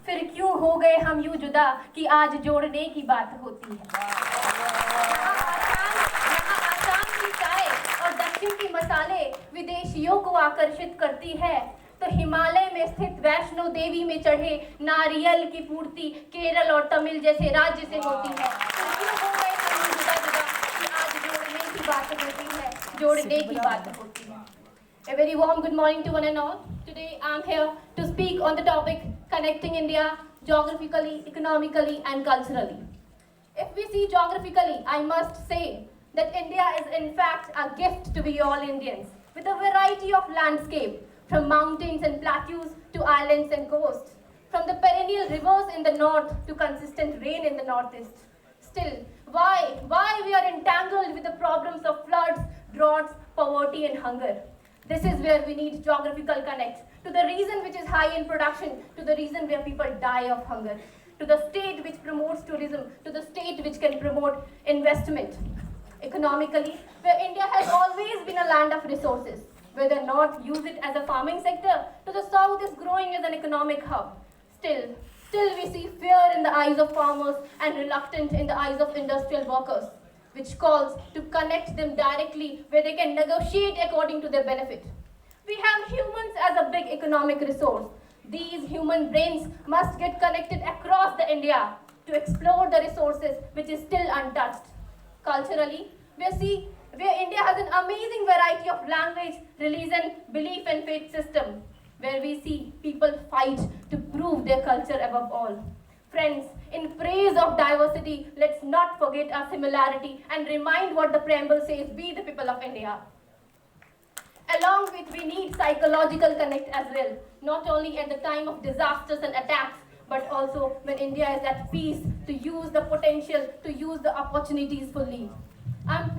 फिर क्यों हो गए हम यूं जुदा कि आज जोड़ने की बात होती है। यहाँ आसाम की चाय और दक्षिण की मसाले विदेशियों को आकर्षित करती है, तो हिमालय में स्थित वैष्णो देवी में चढ़े नारियल की पूर्ति केरल और तमिल जैसे राज्य से होती है। फिर क्यों हो गए हम यूं जुदा जुदा कि आज जोड़ने की बात होती है, जोड़ने की बात होती है। A very warm good morning to one and all. Today I am here to speak on the topic connecting India geographically, economically and culturally. If we see geographically, I must say that India is in fact a gift to we all Indians with a variety of landscape from mountains and plateaus to islands and coasts, from the perennial rivers in the north to consistent rain in the northeast. Still, why we are entangled with the problems of floods, droughts, poverty and hunger? This is where we need geographical connect to the reason which is high in production, to the reason where people die of hunger, to the state which promotes tourism, to the state which can promote investment. Economically, where India has always been a land of resources, where the north use it as a farming sector, to the south is growing as an economic hub. Still we see fear in the eyes of farmers and reluctance in the eyes of industrial workers, which calls to connect them directly where they can negotiate according to their benefit. We have humans as a big economic resource. These human brains must get connected across the India to explore the resources which is still untouched. Culturally, where India has an amazing variety of language, religion, belief and faith system, where we see people fight to prove their culture above all. Friends, in praise of diversity, let's not forget our similarity and remind what the preamble says, we the people of India. Along with we need psychological connect as well, not only at the time of disasters and attacks, but also when India is at peace to use the potential, to use the opportunities fully. I'm